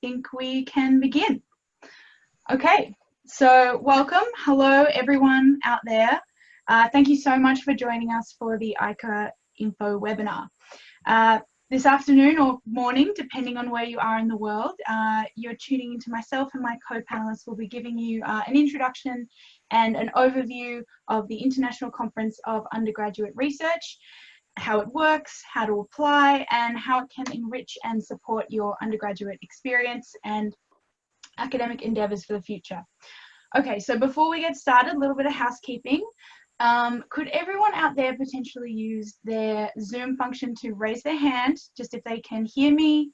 think we can begin. Okay, so welcome. Hello, everyone out there. Thank you so much for joining us for the ICUR Info webinar. This afternoon or morning, depending on where you are in the world, you're tuning into myself and my co-panelists will be giving you an introduction and an overview of the International Conference of Undergraduate Research, how it works, how to apply, and how it can enrich and support your undergraduate experience and academic endeavours for the future. Okay, so before we get started, a little bit of housekeeping. Could everyone out there potentially use their Zoom function to raise their hand, just if they can hear me,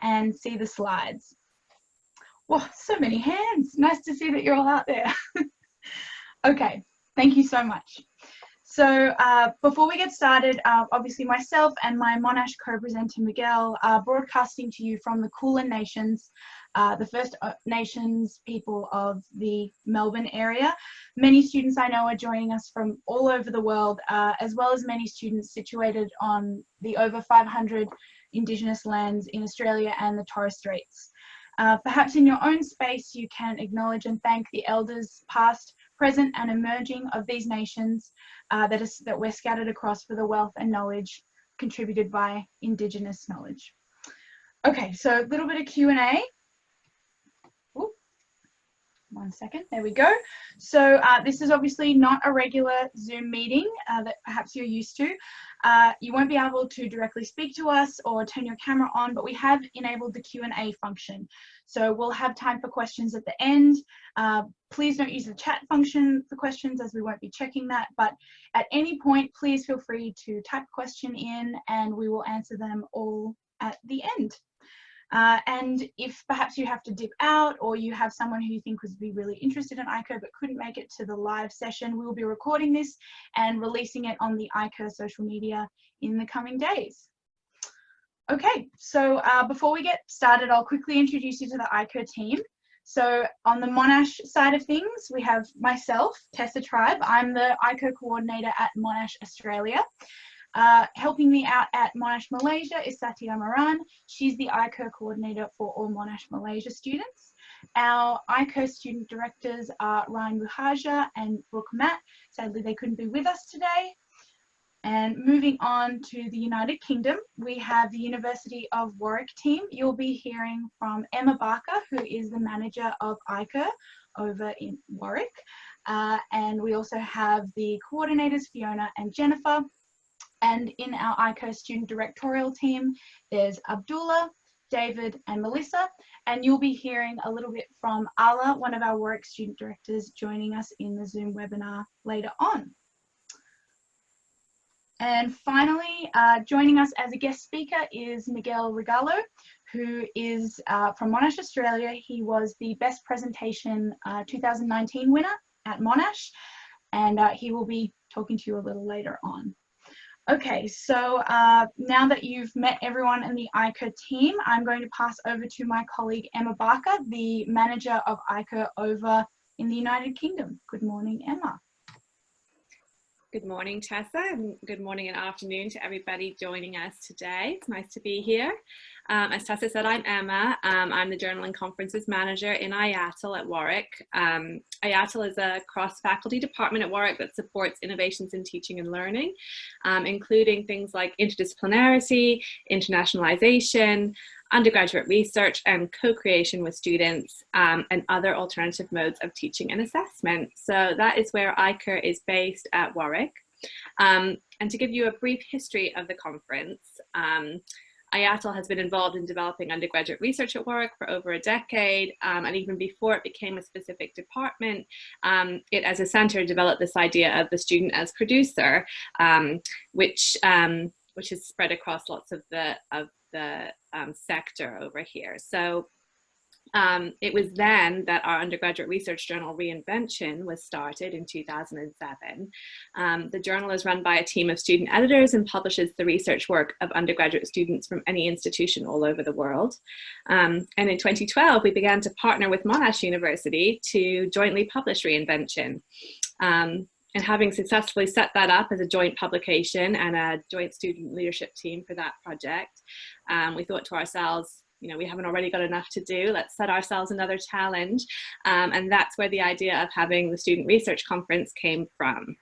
and see the slides? Wow, so many hands. Nice to see that you're all out there. Okay, thank you so much. So before we get started, obviously myself and my Monash co-presenter Miguel are broadcasting to you from the Kulin Nations, the First Nations people of the Melbourne area. Many students I know are joining us from all over the world, as well as many students situated on the over 500 Indigenous lands in Australia and the Torres Straits. Perhaps in your own space, you can acknowledge and thank the elders past, present and emerging of these nations that we're scattered across for the wealth and knowledge contributed by Indigenous knowledge. Okay, so a little bit of Q&A. One second, there we go. So this is obviously not a regular Zoom meeting that perhaps you're used to. You won't be able to directly speak to us or turn your camera on, but we have enabled the Q&A function. So we'll have time for questions at the end. Please don't use the chat function for questions as we won't be checking that, but at any point, please feel free to type a question in and we will answer them all at the end. And if perhaps you have to dip out or you have someone who you think would be really interested in ICUR but couldn't make it to the live session, we will be recording this and releasing it on the ICUR social media in the coming days. Okay, so before we get started, I'll quickly introduce you to the ICUR team. So on the Monash side of things, we have myself, Tessa Tribe. I'm the ICUR coordinator at Monash Australia. Helping me out at Monash Malaysia is Satya Maran. She's the ICUR coordinator for all Monash Malaysia students. Our ICUR student directors are Ryan Buhaja and Brooke Matt. Sadly, they couldn't be with us today. And moving on to the United Kingdom, we have the University of Warwick team. You'll be hearing from Emma Barker, who is the manager of ICUR over in Warwick. And we also have the coordinators, Fiona and Jennifer. And in our ICUR student directorial team, there's Abdullah, David and Melissa, and you'll be hearing a little bit from Ala, one of our Warwick student directors, joining us in the Zoom webinar later on. And finally, joining us as a guest speaker is Miguel Regalo, who is from Monash Australia. He was the Best Presentation 2019 winner at Monash, and he will be talking to you a little later on. Okay, so now that you've met everyone in the ICUR team, I'm going to pass over to my colleague Emma Barker, the manager of ICUR over in the United Kingdom. Good morning, Emma. Good morning, Tessa, and good morning and afternoon to everybody joining us today. It's nice to be here. As Tessa said, I'm Emma. I'm the Journal and Conferences Manager in IATL at Warwick. IATL is a cross-faculty department at Warwick that supports innovations in teaching and learning, including things like interdisciplinarity, internationalization, undergraduate research and co-creation with students, and other alternative modes of teaching and assessment. So that is where ICUR is based at Warwick. And to give you a brief history of the conference, IATL has been involved in developing undergraduate research at Warwick for over a decade, and even before it became a specific department, it as a centre developed this idea of the student as producer, which is spread across lots of the sector over here. So it was then that our undergraduate research journal Reinvention was started in 2007. The journal is run by a team of student editors and publishes the research work of undergraduate students from any institution all over the world. And in 2012, we began to partner with Monash University to jointly publish Reinvention. And having successfully set that up as a joint publication and a joint student leadership team for that project, we thought to ourselves, you know, we haven't already got enough to do, let's set ourselves another challenge. And that's where the idea of having the Student Research Conference came from.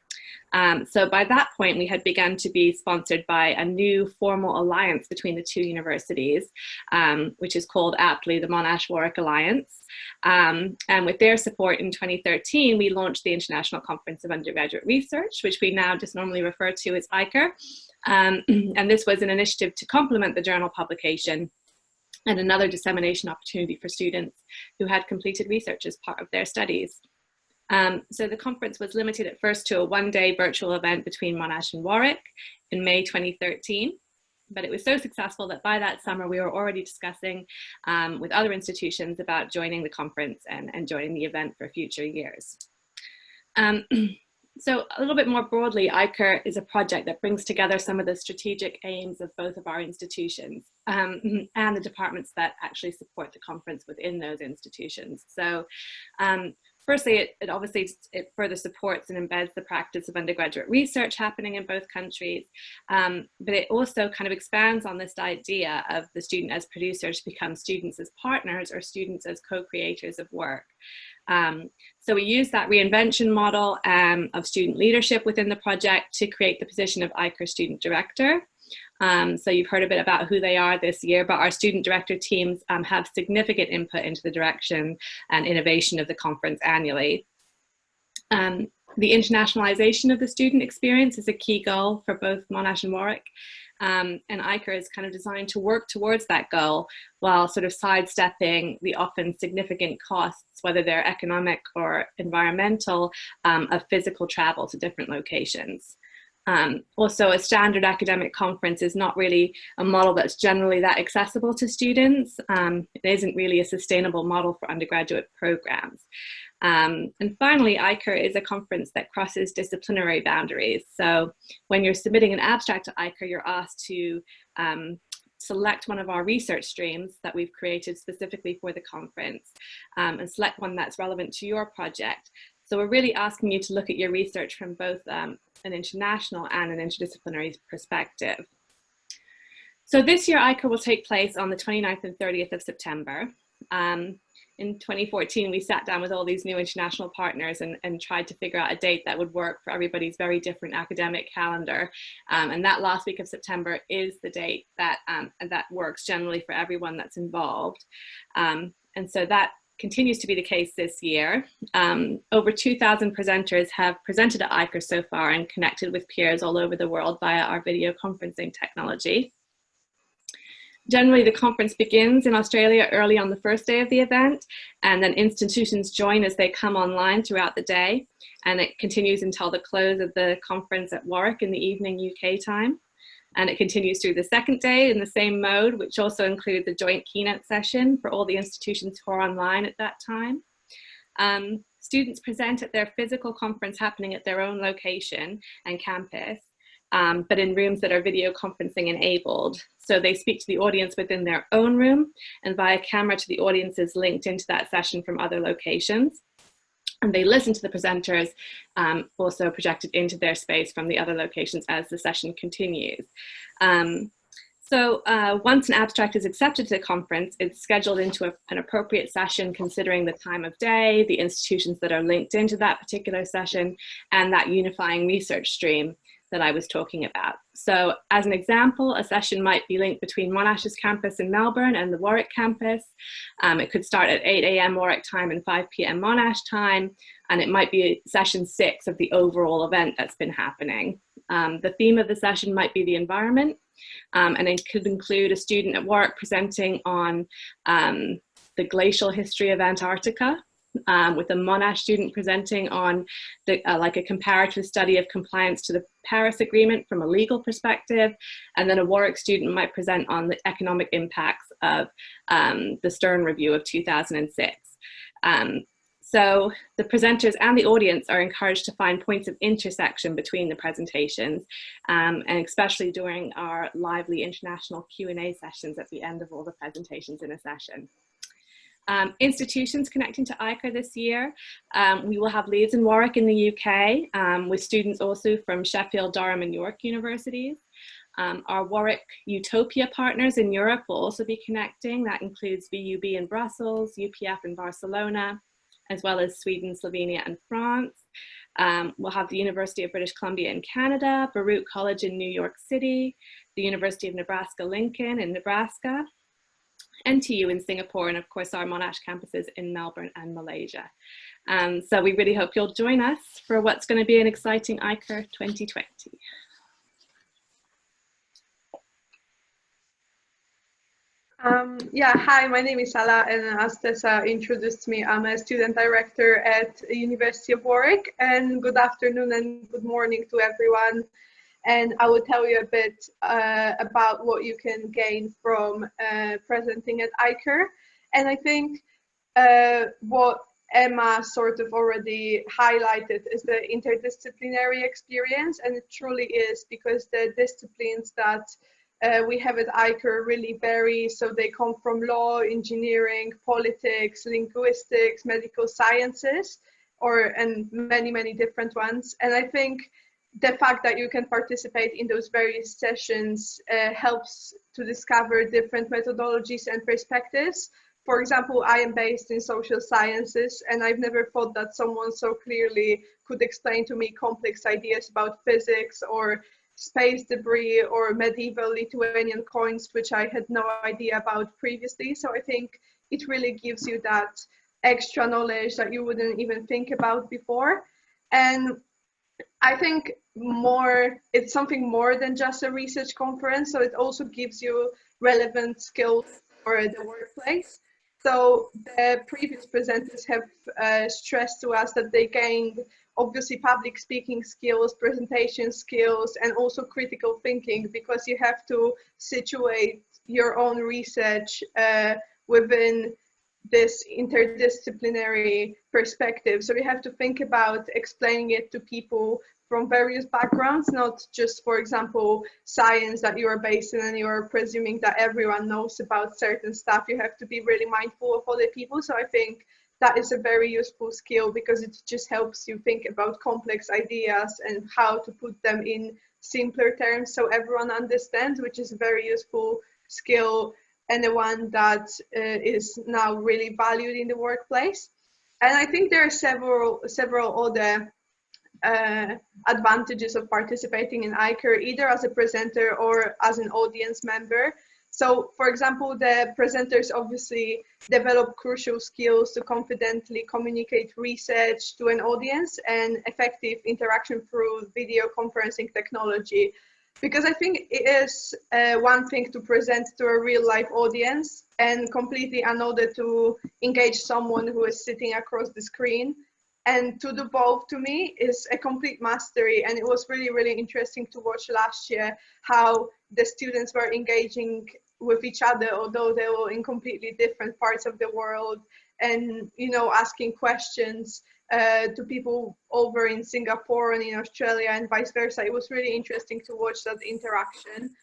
So by that point, we had begun to be sponsored by a new formal alliance between the two universities, which is called aptly the Monash Warwick Alliance. And with their support in 2013, we launched the International Conference of Undergraduate Research, which we now just normally refer to as ICUR. And this was an initiative to complement the journal publication and another dissemination opportunity for students who had completed research as part of their studies. So the conference was limited at first to a one-day virtual event between Monash and Warwick in May 2013, but it was so successful that by that summer we were already discussing with other institutions about joining the conference and joining the event for future years. So a little bit more broadly, ICUR is a project that brings together some of the strategic aims of both of our institutions and the departments that actually support the conference within those institutions. So firstly, it obviously further supports and embeds the practice of undergraduate research happening in both countries, but it also kind of expands on this idea of the student as producers become students as partners or students as co-creators of work. So we use that reinvention model of student leadership within the project to create the position of ICUR Student Director. So you've heard a bit about who they are this year, but our student director teams have significant input into the direction and innovation of the conference annually. The internationalization of the student experience is a key goal for both Monash and Warwick. And ICUR is kind of designed to work towards that goal while sort of sidestepping the often significant costs, whether they're economic or environmental, of physical travel to different locations. Also, a standard academic conference is not really a model that's generally that accessible to students. It isn't really a sustainable model for undergraduate programs. And finally, ICUR is a conference that crosses disciplinary boundaries. So when you're submitting an abstract to ICUR, you're asked to select one of our research streams that we've created specifically for the conference and select one that's relevant to your project. So we're really asking you to look at your research from both an international and an interdisciplinary perspective. So this year, ICUR will take place on the 29th and 30th of September. In 2014, we sat down with all these new international partners and tried to figure out a date that would work for everybody's very different academic calendar. And that last week of September is the date that, that works generally for everyone that's involved. And so that continues to be the case this year. Over 2,000 presenters have presented at ICUR so far and connected with peers all over the world via our video conferencing technology. Generally, the conference begins in Australia early on the first day of the event, and then institutions join as they come online throughout the day, and it continues until the close of the conference at Warwick in the evening UK time. And it continues through the second day in the same mode, which also includes a joint keynote session for all the institutions who are online at that time. Students present at their physical conference happening at their own location and campus, but in rooms that are video conferencing enabled. So they speak to the audience within their own room and via camera to the audiences linked into that session from other locations. And they listen to the presenters also projected into their space from the other locations as the session continues. So once an abstract is accepted to the conference, it's scheduled into an appropriate session considering the time of day, the institutions that are linked into that particular session, and that unifying research stream that I was talking about. So as an example, a session might be linked between Monash's campus in Melbourne and the Warwick campus. It could start at 8 AM Warwick time and 5 PM Monash time, and it might be session 6 of the overall event that's been happening. The theme of the session might be the environment, and it could include a student at Warwick presenting on the glacial history of Antarctica, with a Monash student presenting on like a comparative study of compliance to the Paris Agreement from a legal perspective, and then a Warwick student might present on the economic impacts of the Stern Review of 2006. So the presenters and the audience are encouraged to find points of intersection between the presentations, and especially during our lively international Q&A sessions at the end of all the presentations in a session. Institutions connecting to ICUR this year, we will have leads in Warwick in the UK, with students also from Sheffield, Durham and York universities. Our Warwick Utopia partners in Europe will also be connecting. That includes VUB in Brussels, UPF in Barcelona, as well as Sweden, Slovenia, and France. We'll have the University of British Columbia in Canada, Baruch College in New York City, the University of Nebraska-Lincoln in Nebraska, NTU in Singapore, and of course our Monash campuses in Melbourne and Malaysia. So we really hope you'll join us for what's going to be an exciting ICUR 2020. Yeah, hi, my name is Sala, and as Tessa introduced me, I'm a student director at the University of Warwick, and good afternoon and good morning to everyone. And I will tell you a bit about what you can gain from presenting at ICUR. And I think what Emma sort of already highlighted is the interdisciplinary experience, and it truly is, because the disciplines that we have at ICUR really vary. So they come from law, engineering, politics, linguistics, medical sciences, and many different ones. And I think the fact that you can participate in those various sessions helps to discover different methodologies and perspectives. For example, I am based in social sciences, and I've never thought that someone so clearly could explain to me complex ideas about physics or space debris or medieval Lithuanian coins, which I had no idea about previously. So I think it really gives you that extra knowledge that you wouldn't even think about before. And I think it's something more than just a research conference. So it also gives you relevant skills for the workplace. So the previous presenters have stressed to us that they gained obviously public speaking skills, presentation skills, and also critical thinking, because you have to situate your own research within this interdisciplinary perspective. So you have to think about explaining it to people from various backgrounds, not just, for example, science that you are based in and you are presuming that everyone knows about certain stuff. You have to be really mindful of other people. So I think that is a very useful skill, because it just helps you think about complex ideas and how to put them in simpler terms so everyone understands, which is a very useful skill and the one that is now really valued in the workplace. And I think there are several other advantages of participating in ICUR, either as a presenter or as an audience member. So, for example, the presenters obviously develop crucial skills to confidently communicate research to an audience and effective interaction through video conferencing technology. Because I think it is one thing to present to a real life audience and completely another to engage someone who is sitting across the screen. And to do both, to me, is a complete mastery. And it was really interesting to watch last year how the students were engaging with each other, although they were in completely different parts of the world, and, you know, asking questions to people over in Singapore and in Australia and vice versa. It was really interesting to watch that interaction.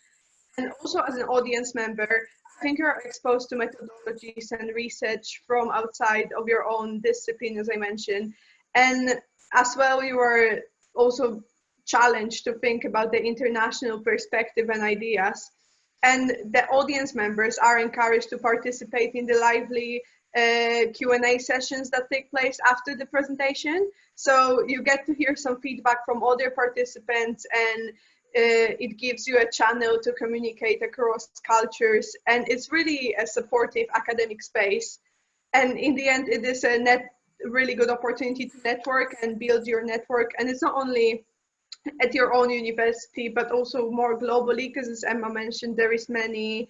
And also, as an audience member, I think you're exposed to methodologies and research from outside of your own discipline, as I mentioned. And as well, you are also challenged to think about the international perspective and ideas. And the audience members are encouraged to participate in the lively Q&A sessions that take place after the presentation. So you get to hear some feedback from other participants, and it gives you a channel to communicate across cultures. And it's really a supportive academic space. And in the end, it is a really good opportunity to network and build your network. And it's not only at your own university, but also more globally, because as Emma mentioned, there is many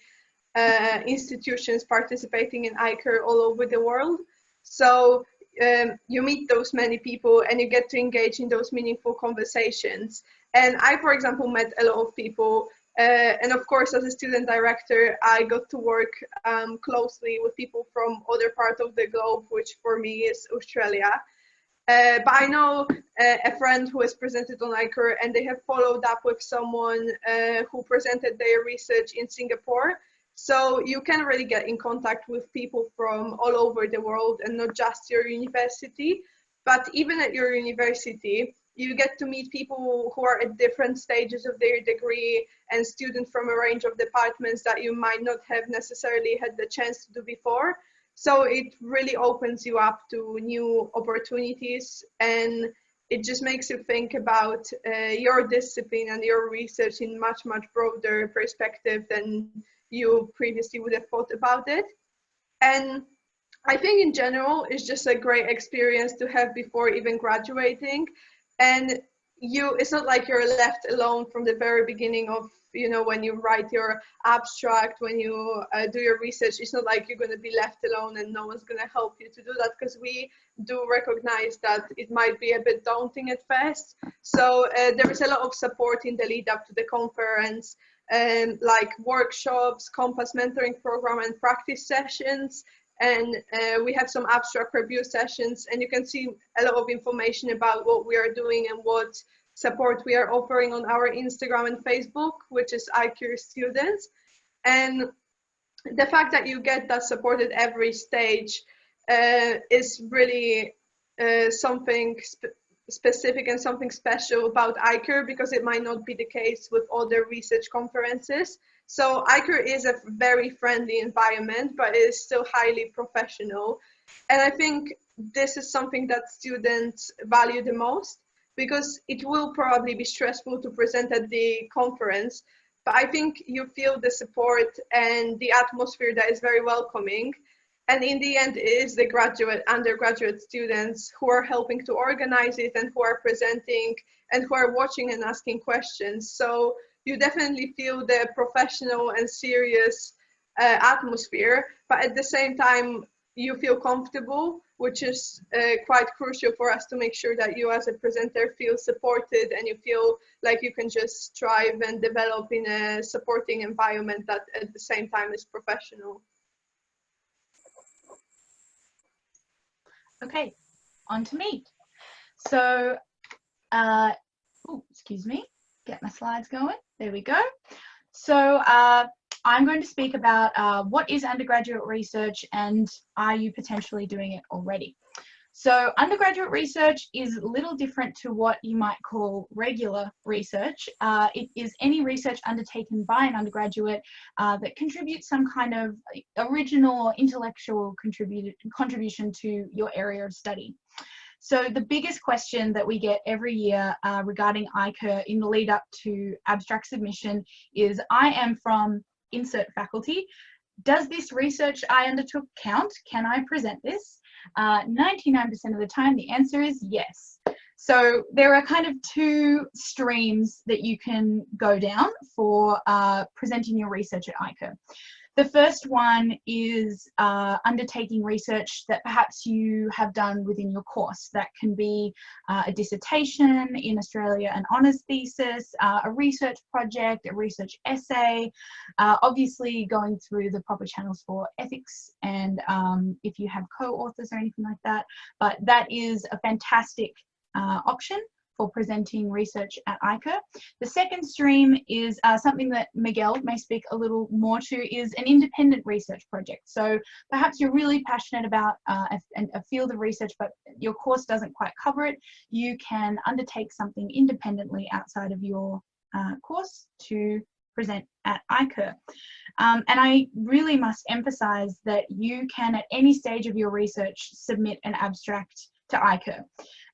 institutions participating in ICUR all over the world. So you meet those many people and you get to engage in those meaningful conversations. And I, for example, met a lot of people. And of course, as a student director, I got to work closely with people from other parts of the globe, which for me is Australia. But I know a friend who has presented on ICUR, and they have followed up with someone who presented their research in Singapore. So you can really get in contact with people from all over the world, and not just your university. But even at your university, you get to meet people who are at different stages of their degree and students from a range of departments that you might not have necessarily had the chance to do before. So it really opens you up to new opportunities, and it just makes you think about your discipline and your research in much broader perspective than you previously would have thought about it. And I think in general, it's just a great experience to have before even graduating. And it's not like you're left alone from the very beginning of, when you write your abstract, when you do your research. It's not like you're going to be left alone and no one's going to help you to do that, because we do recognize that it might be a bit daunting at first. So there is a lot of support in the lead up to the conference, like workshops, Compass mentoring program, and practice sessions. And we have some abstract review sessions, and you can see a lot of information about what we are doing and what support we are offering on our Instagram and Facebook, which is ICUR Students. And the fact that you get that support at every stage is really something specific and something special about ICUR, because it might not be the case with other research conferences. So ICUR is a very friendly environment, but it is still highly professional. And I think this is something that students value the most, because it will probably be stressful to present at the conference, but I think you feel the support and the atmosphere that is very welcoming. And in the end, it is the undergraduate students who are helping to organize it, and who are presenting, and who are watching and asking questions. So you definitely feel the professional and serious atmosphere, but at the same time, you feel comfortable, which is quite crucial for us to make sure that you as a presenter feel supported, and you feel like you can just strive and develop in a supporting environment that at the same time is professional. Okay, on to me. So, excuse me, get my slides going. There we go. So I'm going to speak about what is undergraduate research, and are you potentially doing it already? So undergraduate research is a little different to what you might call regular research. It is any research undertaken by an undergraduate that contributes some kind of original or intellectual contribution to your area of study. So the biggest question that we get every year regarding ICUR in the lead up to abstract submission is, I am from insert faculty. Does this research I undertook count? Can I present this? 99% of the time, the answer is yes. So there are kind of two streams that you can go down for presenting your research at ICUR. The first one is undertaking research that perhaps you have done within your course. That can be a dissertation, in Australia an honours thesis, a research project, a research essay, obviously going through the proper channels for ethics, and if you have co-authors or anything like that. But that is a fantastic option for presenting research at ICUR. The second stream is something that Miguel may speak a little more to, is an independent research project. So perhaps you're really passionate about a field of research, but your course doesn't quite cover it. You can undertake something independently outside of your course to present at ICUR. And I really must emphasize that you can, at any stage of your research, submit an abstract to ICUR.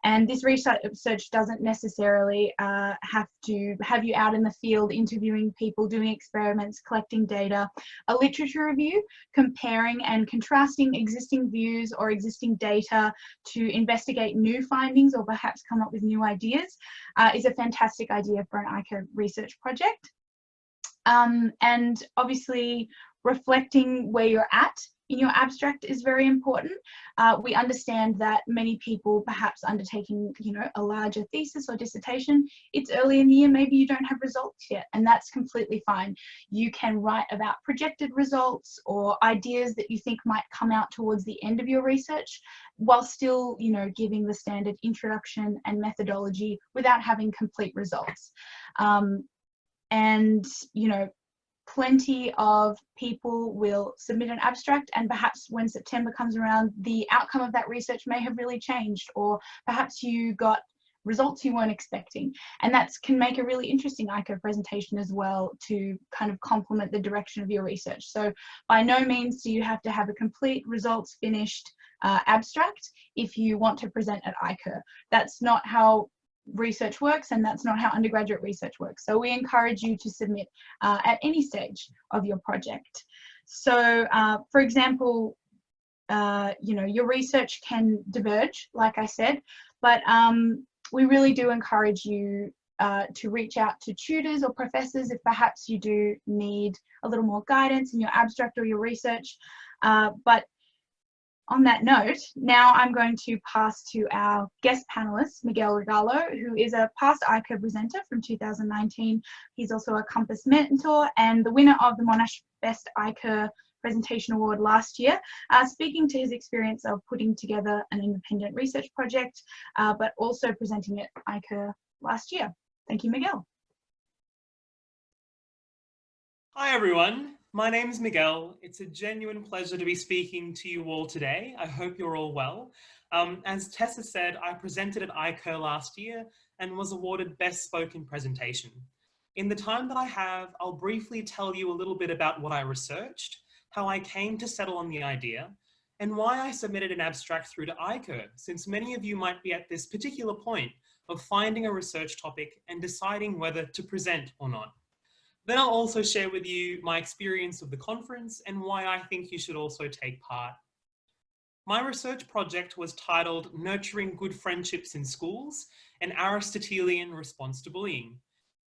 And this research doesn't necessarily have to have you out in the field interviewing people, doing experiments, collecting data. A literature review, comparing and contrasting existing views or existing data to investigate new findings or perhaps come up with new ideas, is a fantastic idea for an ICUR research project. And obviously reflecting where you're at in your abstract is very important. We understand that many people perhaps undertaking, a larger thesis or dissertation, it's early in the year, maybe you don't have results yet, and that's completely fine. You can write about projected results or ideas that you think might come out towards the end of your research, while still, giving the standard introduction and methodology without having complete results. And, plenty of people will submit an abstract, and perhaps when September comes around, the outcome of that research may have really changed, or perhaps you got results you weren't expecting. And that can make a really interesting ICUR presentation as well to kind of complement the direction of your research. So by no means do you have to have a complete results finished abstract if you want to present at ICUR. That's not how research works, and that's not how undergraduate research works. So we encourage you to submit at any stage of your project. So for example, you know, your research can diverge, like I said, but we really do encourage you to reach out to tutors or professors if perhaps you do need a little more guidance in your abstract or your research. But on that note, now I'm going to pass to our guest panelist, Miguel Regalo, who is a past ICUR presenter from 2019. He's also a Compass mentor and the winner of the Monash Best ICUR Presentation Award last year, speaking to his experience of putting together an independent research project, but also presenting at ICUR last year. Thank you, Miguel. Hi everyone, my name's Miguel. It's a genuine pleasure to be speaking to you all today. I hope you're all well. As Tessa said, I presented at ICUR last year and was awarded Best Spoken Presentation. In the time that I have, I'll briefly tell you a little bit about what I researched, how I came to settle on the idea, and why I submitted an abstract through to ICUR, since many of you might be at this particular point of finding a research topic and deciding whether to present or not. Then I'll also share with you my experience of the conference and why I think you should also take part. My research project was titled Nurturing Good Friendships in Schools, an Aristotelian Response to Bullying.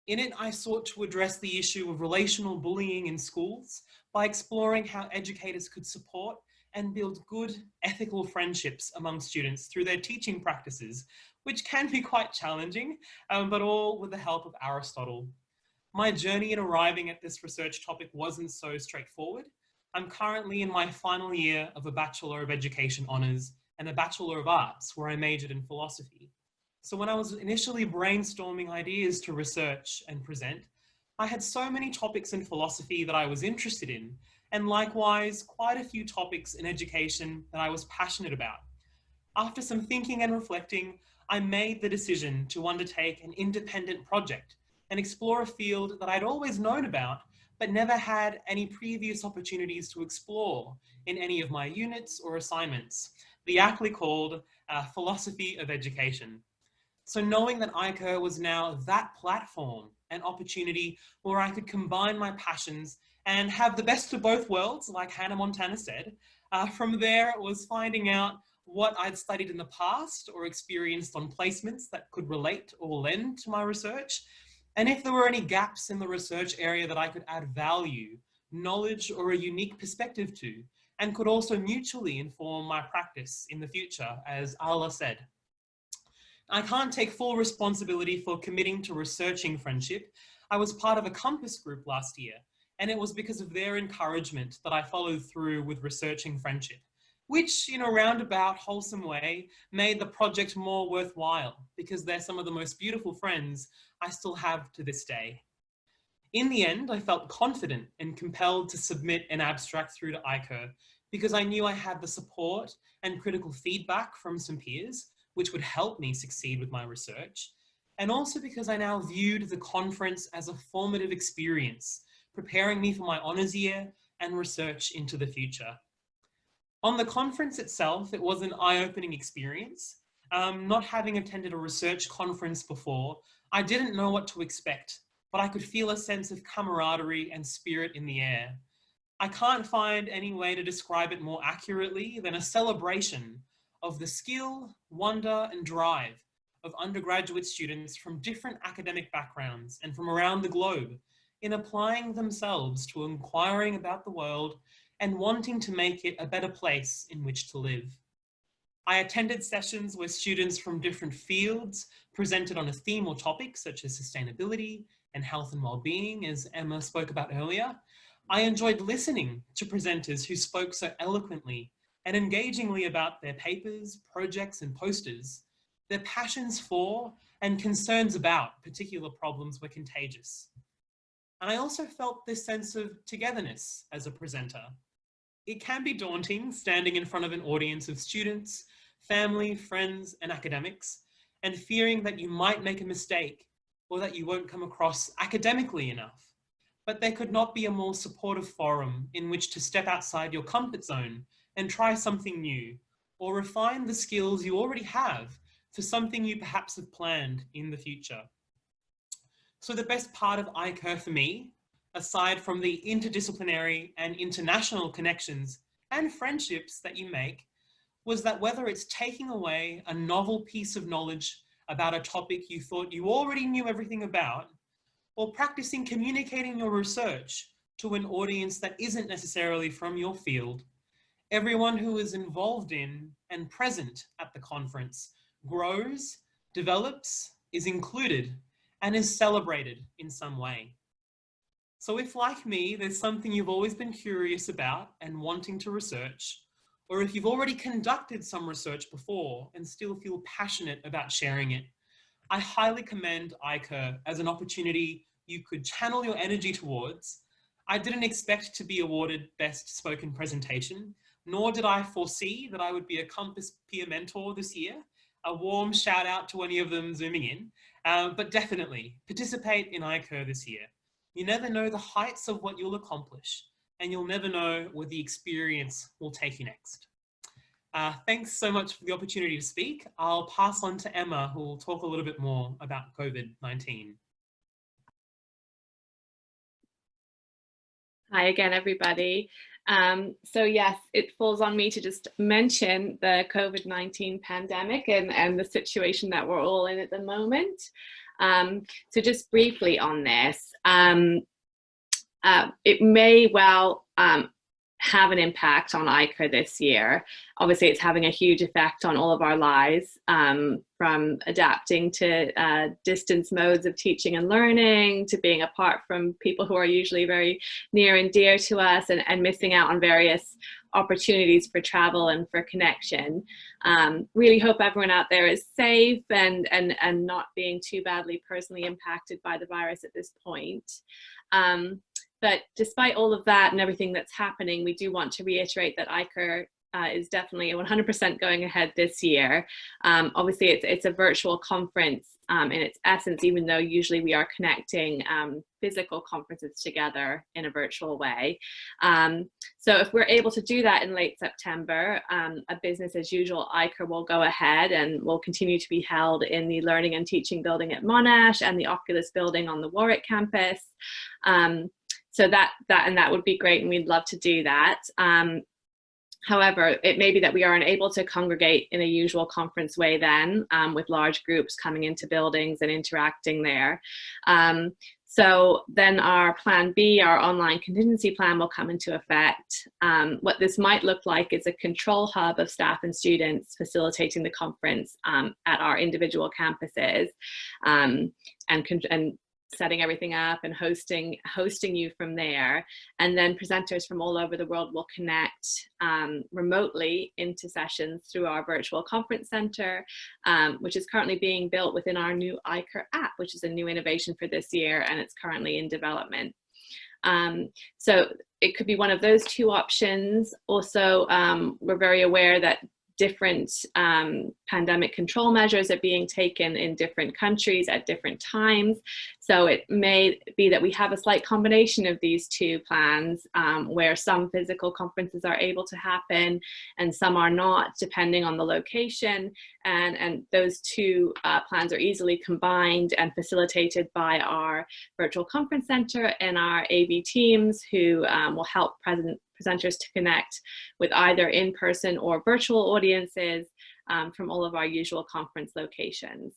In it, I sought to address the issue of relational bullying in schools by exploring how educators could support and build good ethical friendships among students through their teaching practices, which can be quite challenging, but all with the help of Aristotle. My journey in arriving at this research topic wasn't so straightforward. I'm currently in my final year of a Bachelor of Education Honours and a Bachelor of Arts, where I majored in philosophy. So when I was initially brainstorming ideas to research and present, I had so many topics in philosophy that I was interested in, and likewise quite a few topics in education that I was passionate about. After some thinking and reflecting, I made the decision to undertake an independent project and explore a field that I'd always known about, but never had any previous opportunities to explore in any of my units or assignments, the aptly called Philosophy of Education. So knowing that ICUR was now that platform and opportunity where I could combine my passions and have the best of both worlds, like Hannah Montana said, from there it was finding out what I'd studied in the past or experienced on placements that could relate or lend to my research, and if there were any gaps in the research area that I could add value, knowledge, or a unique perspective to, and could also mutually inform my practice in the future, as Allah said. I can't take full responsibility for committing to researching friendship. I was part of a Compass group last year, and it was because of their encouragement that I followed through with researching friendship, which in a roundabout, wholesome way made the project more worthwhile because they're some of the most beautiful friends I still have to this day. In the end, I felt confident and compelled to submit an abstract through to ICUR because I knew I had the support and critical feedback from some peers, which would help me succeed with my research, and also because I now viewed the conference as a formative experience, preparing me for my honours year and research into the future. On the conference itself, it was an eye-opening experience. Not having attended a research conference before, I didn't know what to expect, but I could feel a sense of camaraderie and spirit in the air. I can't find any way to describe it more accurately than a celebration of the skill, wonder, and drive of undergraduate students from different academic backgrounds and from around the globe in applying themselves to inquiring about the world and wanting to make it a better place in which to live. I attended sessions where students from different fields presented on a theme or topic such as sustainability and health and well-being, as Emma spoke about earlier. I enjoyed listening to presenters who spoke so eloquently and engagingly about their papers, projects, and posters. Their passions for and concerns about particular problems were contagious. And I also felt this sense of togetherness as a presenter. It can be daunting standing in front of an audience of students, family, friends, and academics, and fearing that you might make a mistake or that you won't come across academically enough. But there could not be a more supportive forum in which to step outside your comfort zone and try something new, or refine the skills you already have for something you perhaps have planned in the future. So the best part of ICUR for me, aside from the interdisciplinary and international connections and friendships that you make, was that whether it's taking away a novel piece of knowledge about a topic you thought you already knew everything about, or practicing communicating your research to an audience that isn't necessarily from your field, everyone who is involved in and present at the conference grows, develops, is included, and is celebrated in some way. So if, like me, there's something you've always been curious about and wanting to research, or if you've already conducted some research before and still feel passionate about sharing it, I highly commend ICUR as an opportunity you could channel your energy towards. I didn't expect to be awarded Best Spoken Presentation, nor did I foresee that I would be a Compass Peer Mentor this year. A warm shout out to any of them zooming in, but definitely participate in ICUR this year. You never know the heights of what you'll accomplish, and you'll never know where the experience will take you next. Thanks so much for the opportunity to speak. I'll pass on to Emma, who will talk a little bit more about COVID-19. Hi again, everybody. So yes, it falls on me to just mention the COVID-19 pandemic and the situation that we're all in at the moment. So just briefly on this, it may well have an impact on ICUR this year. Obviously, it's having a huge effect on all of our lives, from adapting to distance modes of teaching and learning, to being apart from people who are usually very near and dear to us, and missing out on various opportunities for travel and for connection. Really hope everyone out there is safe and not being too badly personally impacted by the virus at this point. But despite all of that and everything that's happening, we do want to reiterate that ICUR is definitely 100% going ahead this year. Obviously, it's a virtual conference in its essence, even though usually we are connecting physical conferences together in a virtual way. So if we're able to do that in late September, a business as usual ICUR will go ahead and will continue to be held in the Learning and Teaching building at Monash and the Oculus building on the Warwick campus. So that would be great, and we'd love to do that. However, it may be that we are unable to congregate in a usual conference way then, with large groups coming into buildings and interacting there. So then our plan B, our online contingency plan, will come into effect. What this might look like is a control hub of staff and students facilitating the conference at our individual campuses, and setting everything up and hosting you from there. And then presenters from all over the world will connect remotely into sessions through our virtual conference center, which is currently being built within our new ICUR app, which is a new innovation for this year, and it's currently in development. So it could be one of those two options. Also, we're very aware that different pandemic control measures are being taken in different countries at different times. So it may be that we have a slight combination of these two plans, where some physical conferences are able to happen and some are not, depending on the location. And those two plans are easily combined and facilitated by our virtual conference center and our AV teams, who will help presenters to connect with either in-person or virtual audiences from all of our usual conference locations.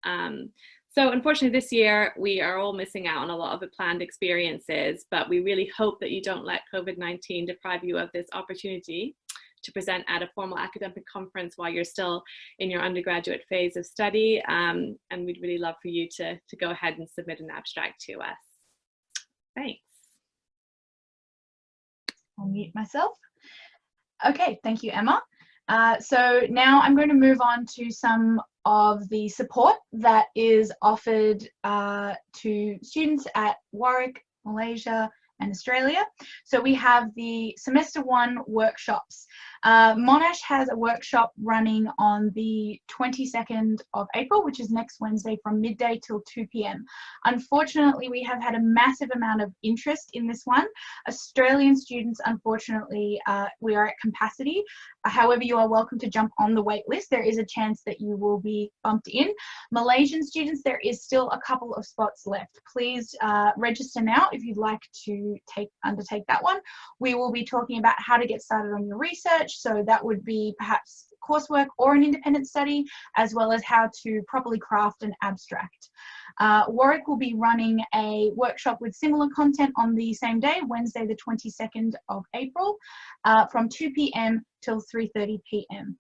So unfortunately this year, we are all missing out on a lot of the planned experiences, but we really hope that you don't let COVID-19 deprive you of this opportunity to present at a formal academic conference while you're still in your undergraduate phase of study. And we'd really love for you to go ahead and submit an abstract to us. Thanks. I'll mute myself. Okay, thank you, Emma. So now I'm going to move on to some of the support that is offered to students at Warwick, Malaysia, and Australia. So we have the semester 1 workshops. Monash has a workshop running on the 22nd of April, which is next Wednesday from midday till 2 p.m. Unfortunately, we have had a massive amount of interest in this one. Australian students, unfortunately, we are at capacity. However, you are welcome to jump on the wait list. There is a chance that you will be bumped in. Malaysian students, there is still a couple of spots left. Please register now if you'd like to undertake that one. We will be talking about how to get started on your research. So that would be perhaps coursework or an independent study, as well as how to properly craft an abstract. Warwick will be running a workshop with similar content on the same day, Wednesday the 22nd of April, from 2 p.m. till 3:30 p.m.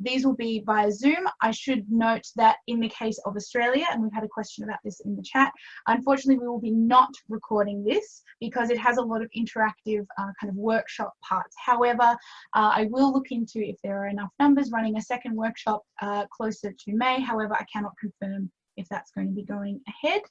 These will be via Zoom. I should note that in the case of Australia, and we've had a question about this in the chat, unfortunately we will be not recording this because it has a lot of interactive kind of workshop parts. However, I will look into if there are enough numbers running a second workshop closer to May. However, I cannot confirm if that's going to be going ahead.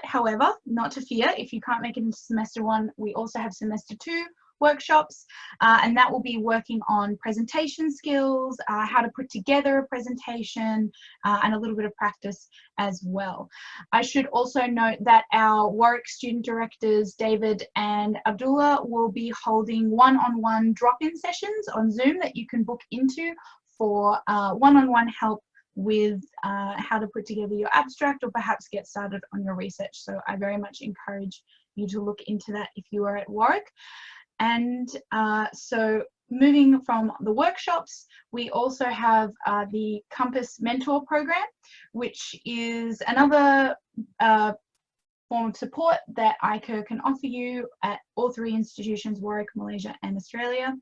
However, not to fear, if you can't make it into semester 1, we also have semester 2 workshops, and that will be working on presentation skills, how to put together a presentation, and a little bit of practice as well. I should also note that our Warwick student directors, David and Abdullah, will be holding one-on-one drop-in sessions on Zoom that you can book into for one-on-one help with how to put together your abstract or perhaps get started on your research. So I very much encourage you to look into that if you are at Warwick. And so moving from the workshops, we also have the Compass Mentor Program, which is another form of support that ICUR can offer you at all 3 institutions, Warwick, Malaysia and Australia.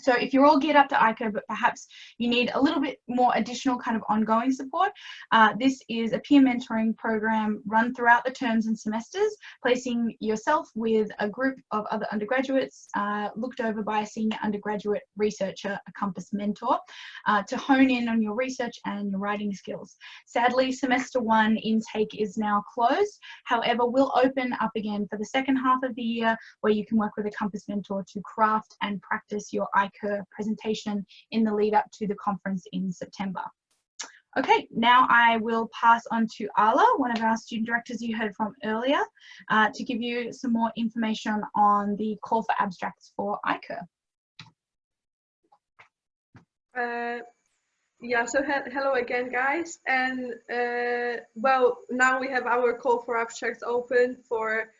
So if you're all geared up to ICUR, but perhaps you need a little bit more additional kind of ongoing support, this is a peer mentoring program run throughout the terms and semesters, placing yourself with a group of other undergraduates looked over by a senior undergraduate researcher, a Compass mentor, to hone in on your research and your writing skills. Sadly, semester 1 intake is now closed. However, we'll open up again for the second half of the year, where you can work with a Compass mentor to craft and practice your ICUR presentation in the lead up to the conference in September. Okay, now I will pass on to Ala, one of our student directors you heard from earlier, to give you some more information on the call for abstracts for ICUR. Yeah, so hello again, guys. And well, now we have our call for abstracts open for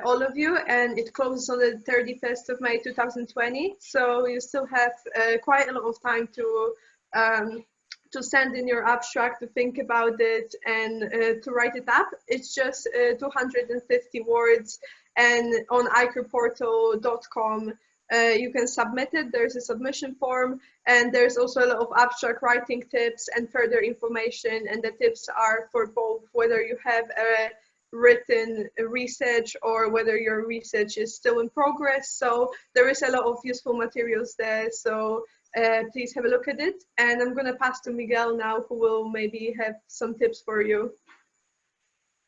all of you, and it closes on the 31st of May 2020. So you still have quite a lot of time to send in your abstract, to think about it, and to write it up. It's just 250 words, and on icurportal.com you can submit it. There's a submission form, and there's also a lot of abstract writing tips and further information, and the tips are for both whether you have a written research or whether your research is still in progress. So there is a lot of useful materials there, so please have a look at it. And I'm going to pass to Miguel now, who will maybe have some tips for you.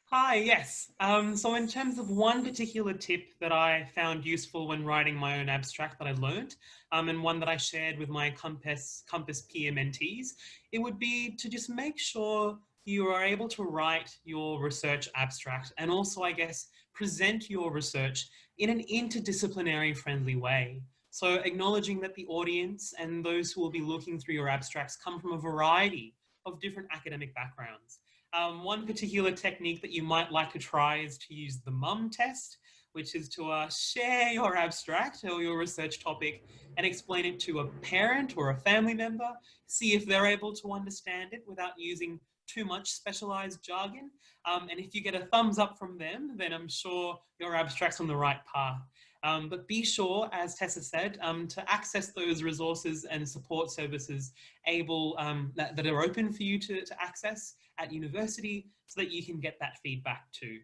Hi, yes. So in terms of one particular tip that I found useful when writing my own abstract that I learned, and one that I shared with my Compass peer mentees, it would be to just make sure you are able to write your research abstract and also, I guess, present your research in an interdisciplinary friendly way. So acknowledging that the audience and those who will be looking through your abstracts come from a variety of different academic backgrounds. One particular technique that you might like to try is to use the MUM test, which is to share your abstract or your research topic and explain it to a parent or a family member, see if they're able to understand it without using too much specialized jargon. And if you get a thumbs up from them, then I'm sure your abstract's on the right path. But be sure, as Tessa said, to access those resources and support services that are open for you to access at university, so that you can get that feedback too.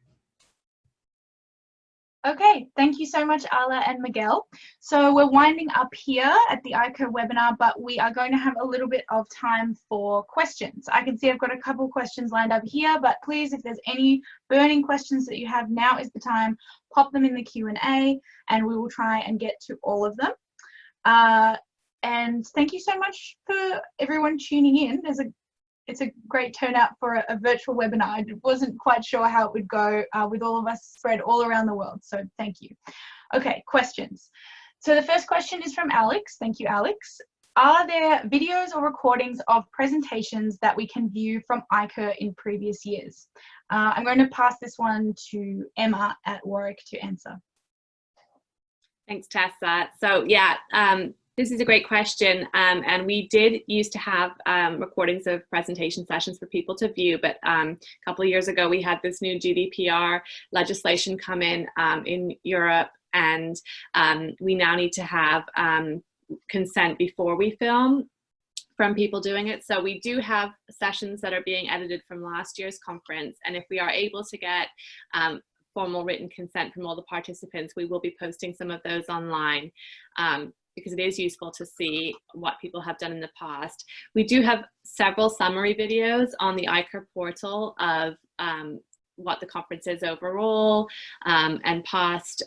Okay, thank you so much, Ala and Miguel. So we're winding up here at the ICUR webinar, but we are going to have a little bit of time for questions. I can see I've got a couple of questions lined up here, but please, if there's any burning questions that you have, now is the time. Pop them in the Q&A and we will try and get to all of them. And thank you so much for everyone tuning in. It's a great turnout for a virtual webinar. I wasn't quite sure how it would go with all of us spread all around the world, so thank you. Okay, questions. So the first question is from Alex. Thank you, Alex. Are there videos or recordings of presentations that we can view from ICUR in previous years? I'm going to pass this one to Emma at Warwick to answer. Thanks, Tessa. So yeah, this is a great question, and we did used to have recordings of presentation sessions for people to view, but a couple of years ago we had this new GDPR legislation come in Europe, and we now need to have consent before we film from people doing it. So we do have sessions that are being edited from last year's conference, and if we are able to get formal written consent from all the participants, we will be posting some of those online because it is useful to see what people have done in the past. We do have several summary videos on the ICUR portal of what the conference is overall, and past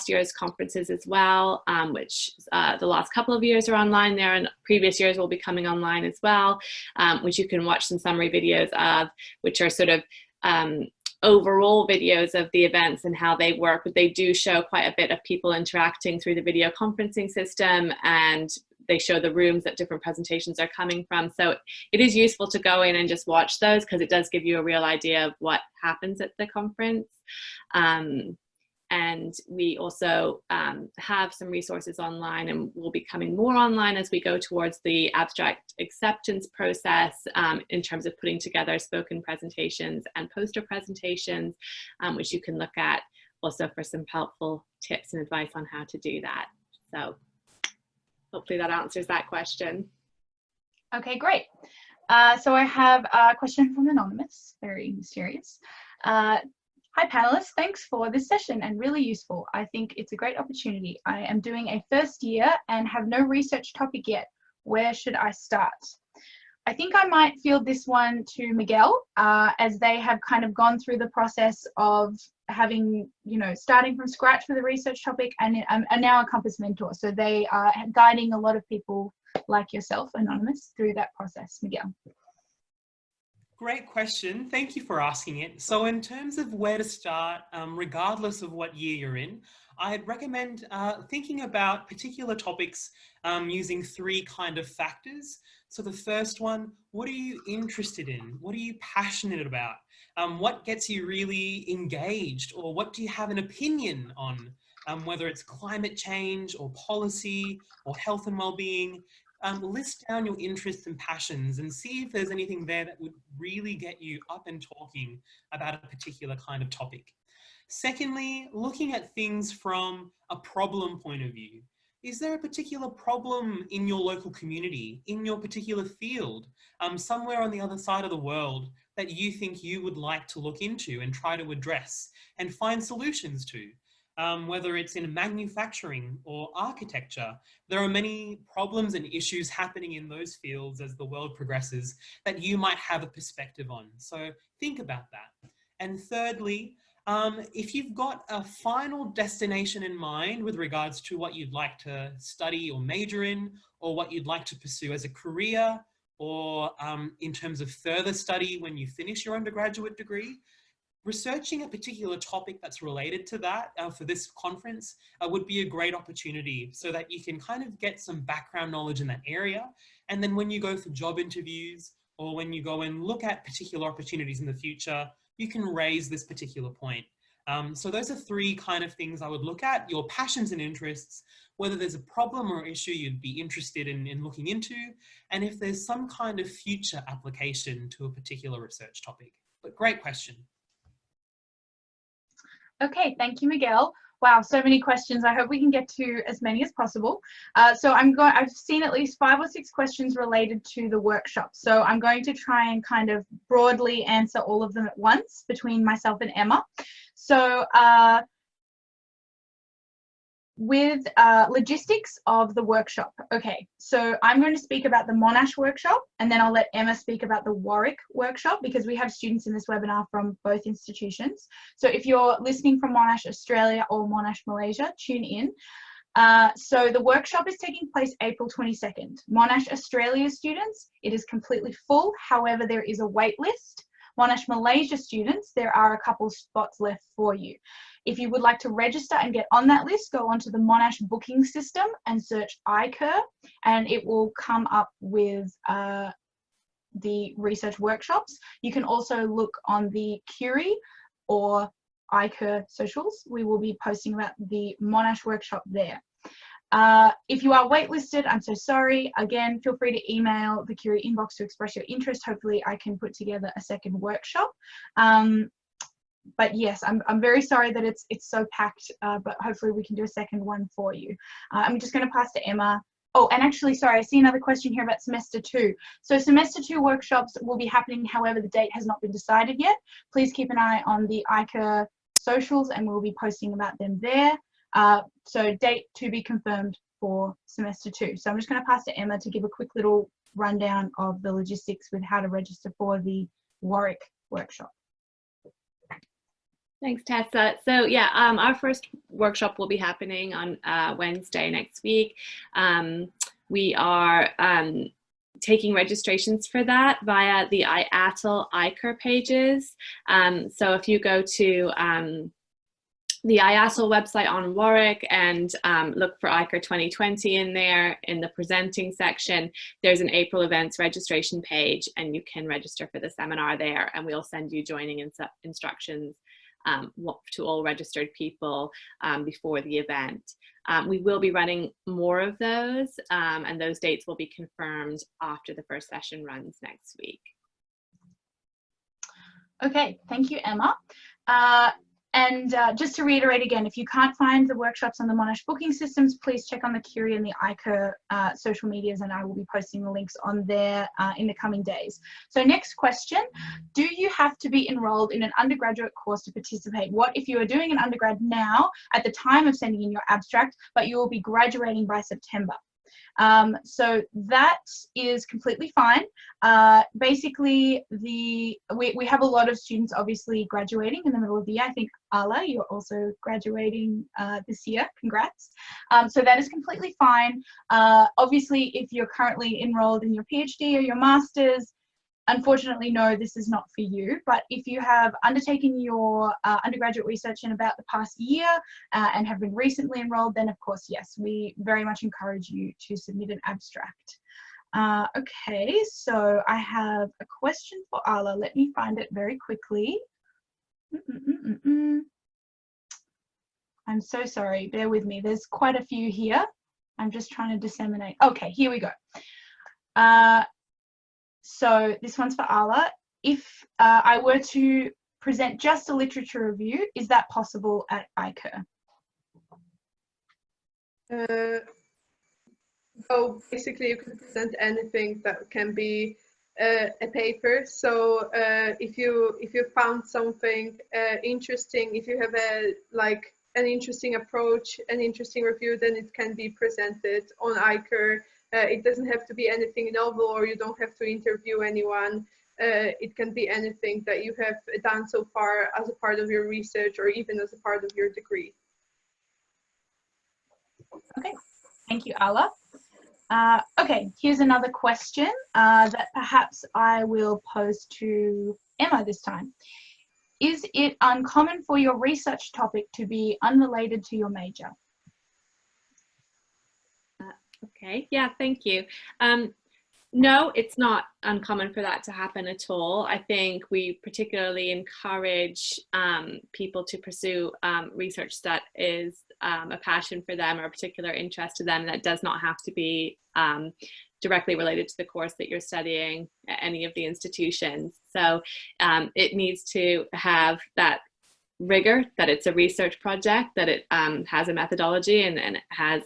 year's conferences as well, which the last couple of years are online there, and previous years will be coming online as well, which you can watch some summary videos of, which are sort of overall videos of the events and how they work, but they do show quite a bit of people interacting through the video conferencing system, and they show the rooms that different presentations are coming from. So it is useful to go in and just watch those because it does give you a real idea of what happens at the conference. And we also have some resources online, and will be coming more online as we go towards the abstract acceptance process in terms of putting together spoken presentations and poster presentations, which you can look at also for some helpful tips and advice on how to do that. So hopefully that answers that question. Okay, great. So I have a question from Anonymous, very mysterious. Hi panelists, thanks for this session and really useful. I think it's a great opportunity. I am doing a first year and have no research topic yet. Where should I start? I think I might field this one to Miguel, as they have kind of gone through the process of having, starting from scratch with a research topic and are now a Compass mentor. So they are guiding a lot of people like yourself, Anonymous, through that process. Miguel. Great question. Thank you for asking it. So in terms of where to start, regardless of what year you're in, I'd recommend thinking about particular topics using three kind of factors. So the first one, what are you interested in? What are you passionate about? What gets you really engaged, or what do you have an opinion on, whether it's climate change or policy or health and well-being? List down your interests and passions and see if there's anything there that would really get you up and talking about a particular kind of topic. Secondly, looking at things from a problem point of view. Is there a particular problem in your local community, in your particular field, somewhere on the other side of the world that you think you would like to look into and try to address and find solutions to? Whether it's in manufacturing or architecture, there are many problems and issues happening in those fields as the world progresses that you might have a perspective on. So think about that. And thirdly, if you've got a final destination in mind with regards to what you'd like to study or major in, or what you'd like to pursue as a career, or in terms of further study when you finish your undergraduate degree, researching a particular topic that's related to that for this conference would be a great opportunity so that you can kind of get some background knowledge in that area. And then when you go for job interviews or when you go and look at particular opportunities in the future, you can raise this particular point. So those are three kind of things I would look at: your passions and interests, whether there's a problem or issue you'd be interested in looking into, and if there's some kind of future application to a particular research topic. But great question. Okay, thank you, Miguel. Wow, so many questions. I hope we can get to as many as possible. So I've seen at least 5 or 6 questions related to the workshop. So I'm going to try and kind of broadly answer all of them at once between myself and Emma. So with logistics of the workshop. Okay, so I'm going to speak about the Monash workshop, and then I'll let Emma speak about the Warwick workshop, because we have students in this webinar from both institutions. So if you're listening from Monash Australia or Monash Malaysia, tune in. So the workshop is taking place April 22nd. Monash Australia students, it is completely full. However, there is a wait list. Monash Malaysia students, there are a couple spots left for you. If you would like to register and get on that list, go onto the Monash booking system and search ICUR, and it will come up with the research workshops. You can also look on the Curie or ICUR socials. We will be posting about the Monash workshop there. If you are waitlisted, I'm so sorry. Again, feel free to email the Curie inbox to express your interest. Hopefully I can put together a second workshop. But yes, I'm very sorry that it's so packed, but hopefully we can do a second one for you. I'm just going to pass to Emma. Oh, and actually, sorry, I see another question here about semester 2. So semester 2 workshops will be happening, however, the date has not been decided yet. Please keep an eye on the ICUR socials and we'll be posting about them there. So date to be confirmed for semester 2. So I'm just going to pass to Emma to give a quick little rundown of the logistics with how to register for the Warwick workshop. Thanks, Tessa. So yeah, our first workshop will be happening on Wednesday next week. We are taking registrations for that via the Untitled ICUR pages. So if you go to the IASL website on Warwick and look for ICUR 2020 in there, in the presenting section, there's an April events registration page and you can register for the seminar there, and we'll send you joining instructions to all registered people before the event. We will be running more of those and those dates will be confirmed after the first session runs next week. Okay, thank you, Emma. And just to reiterate again, if you can't find the workshops on the Monash booking systems, please check on the Curie and the ICUR social medias, and I will be posting the links on there in the coming days. So next question, do you have to be enrolled in an undergraduate course to participate? What if you are doing an undergrad now at the time of sending in your abstract, but you will be graduating by September? So that is completely fine. Basically, we have a lot of students obviously graduating in the middle of the year. I think, Ala, you're also graduating this year. Congrats. So that is completely fine. Obviously, if you're currently enrolled in your PhD or your master's, unfortunately, no, this is not for you. But if you have undertaken your undergraduate research in about the past year and have been recently enrolled, then of course, yes, we very much encourage you to submit an abstract. Okay, so I have a question for Ala. Let me find it very quickly. I'm so sorry, bear with me. There's quite a few here. I'm just trying to disseminate. Okay, here we go. So this one's for Ala. If I were to present just a literature review, is that possible at ICUR? So basically you can present anything that can be a paper. So if you found something interesting, if you have an interesting approach, an interesting review, then it can be presented on ICUR. It doesn't have to be anything novel, or you don't have to interview anyone. It can be anything that you have done so far as a part of your research or even as a part of your degree. Okay, thank you, Ala. Okay, here's another question that perhaps I will pose to Emma this time. Is it uncommon for your research topic to be unrelated to your major? Okay, yeah, thank you. No, it's not uncommon for that to happen at all. I think we particularly encourage people to pursue research that is a passion for them or a particular interest to them that does not have to be directly related to the course that you're studying at any of the institutions. So it needs to have that rigor, that it's a research project, that it has a methodology and it has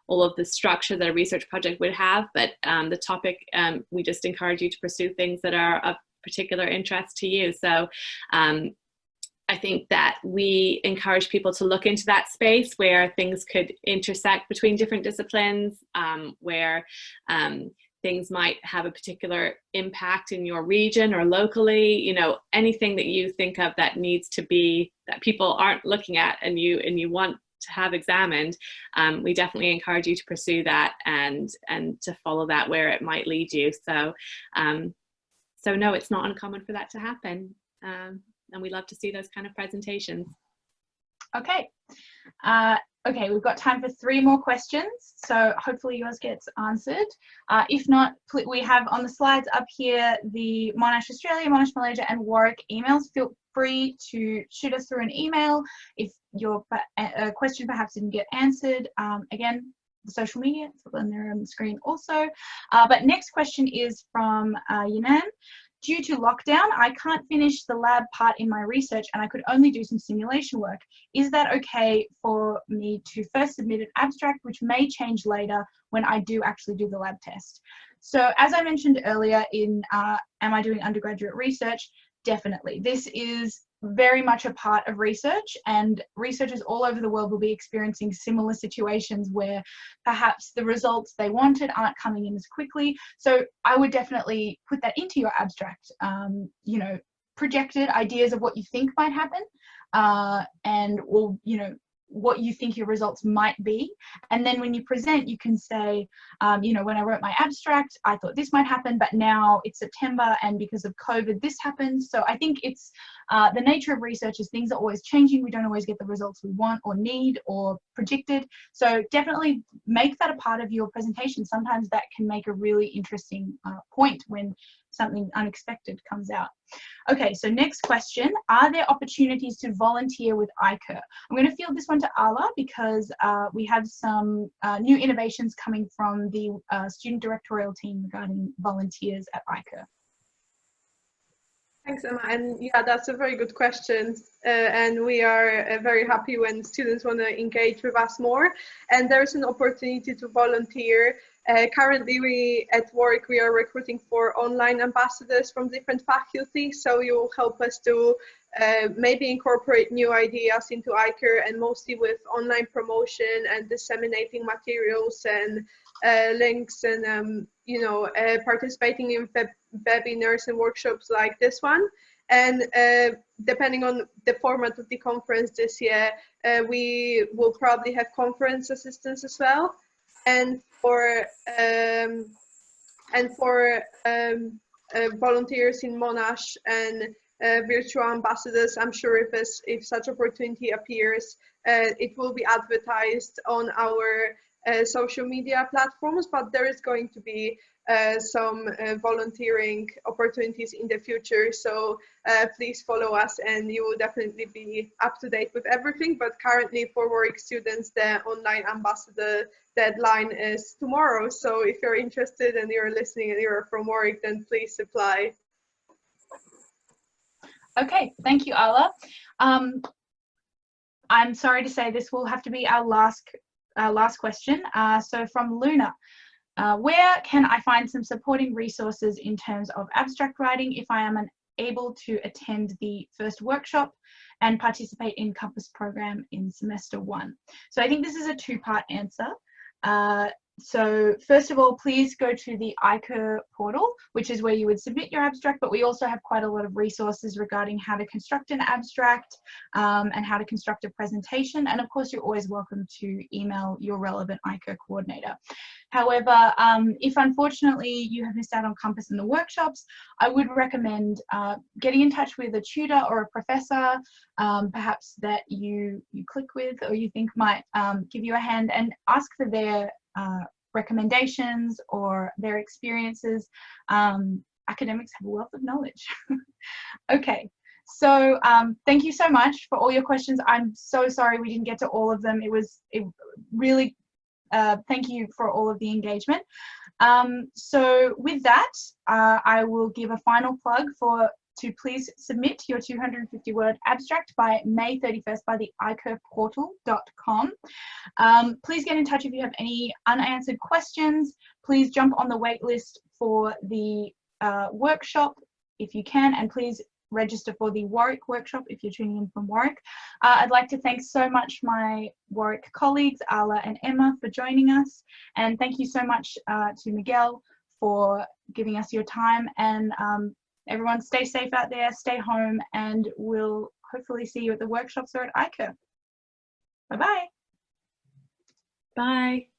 all of the structure that a research project would have, but the topic, we just encourage you to pursue things that are of particular interest to you. So I think that we encourage people to look into that space where things could intersect between different disciplines, where things might have a particular impact in your region or locally, you know, anything that you think of that needs to be, that people aren't looking at and you want have examined, we definitely encourage you to pursue that and to follow that where it might lead you. So so no, it's not uncommon for that to happen, and we love to see those kind of presentations. Okay. Okay, we've got time for 3 more questions, so hopefully yours gets answered. If not, we have on the slides up here the Monash Australia, Monash Malaysia and Warwick emails. Feel free to shoot us through an email if your question perhaps didn't get answered. Again, the social media, it's on there on the screen also. But next question is from Yanan. Due to lockdown, I can't finish the lab part in my research and I could only do some simulation work. Is that okay for me to first submit an abstract, which may change later when I do actually do the lab test? So as I mentioned earlier in Am I Doing Undergraduate Research? Definitely. This is very much a part of research, and researchers all over the world will be experiencing similar situations where perhaps the results they wanted aren't coming in as quickly. So I would definitely put that into your abstract, you know, projected ideas of what you think might happen, and or, you know, what you think your results might be. And then when you present, you can say, you know, when I wrote my abstract, I thought this might happen, but now it's September and because of COVID, this happened. So I think it's the nature of research is things are always changing. We don't always get the results we want or need or predicted. So definitely make that a part of your presentation. Sometimes that can make a really interesting point when something unexpected comes out. Okay, so next question. Are there opportunities to volunteer with ICUR? I'm going to field this one to Ala because we have some new innovations coming from the student directorial team regarding volunteers at ICUR. Thanks, Emma. And yeah, that's a very good question. And we are very happy when students want to engage with us more. And there's an opportunity to volunteer. Currently, we at Warwick, we are recruiting for online ambassadors from different faculties. So you will help us to maybe incorporate new ideas into ICUR, and mostly with online promotion and disseminating materials and links and, you know, participating in webinars and workshops like this one. And depending on the format of the conference this year, we will probably have conference assistants as well. And for volunteers in Monash and virtual ambassadors, I'm sure if such opportunity appears, it will be advertised on our social media platforms, but there is going to be some volunteering opportunities in the future. So please follow us and you will definitely be up to date with everything. But currently for Warwick students, the online ambassador deadline is tomorrow. So if you're interested and you're listening and you're from Warwick, then please apply. Okay, thank you, Ala. I'm sorry to say this will have to be our last question. So from Luna, where can I find some supporting resources in terms of abstract writing if I am unable to attend the first workshop and participate in Compass program in semester 1? So I think this is a 2-part answer. So first of all, please go to the ICUR portal, which is where you would submit your abstract, but we also have quite a lot of resources regarding how to construct an abstract and how to construct a presentation. And of course, you're always welcome to email your relevant ICUR coordinator. However, if unfortunately you have missed out on Compass and the workshops, I would recommend getting in touch with a tutor or a professor, perhaps that you click with or you think might give you a hand, and ask for their recommendations or their experiences. Academics have a wealth of knowledge. Okay, so thank you so much for all your questions. I'm so sorry we didn't get to all of them. It really, thank you for all of the engagement. So with that, I will give a final plug to please submit your 250-word abstract by May 31st by the icurportal.com. Please get in touch if you have any unanswered questions. Please jump on the wait list for the workshop if you can, and please register for the Warwick workshop if you're tuning in from Warwick. I'd like to thank so much my Warwick colleagues, Ala and Emma, for joining us. And thank you so much to Miguel for giving us your time. And everyone stay safe out there, stay home, and we'll hopefully see you at the workshops or at ICUR. Bye-bye. Bye.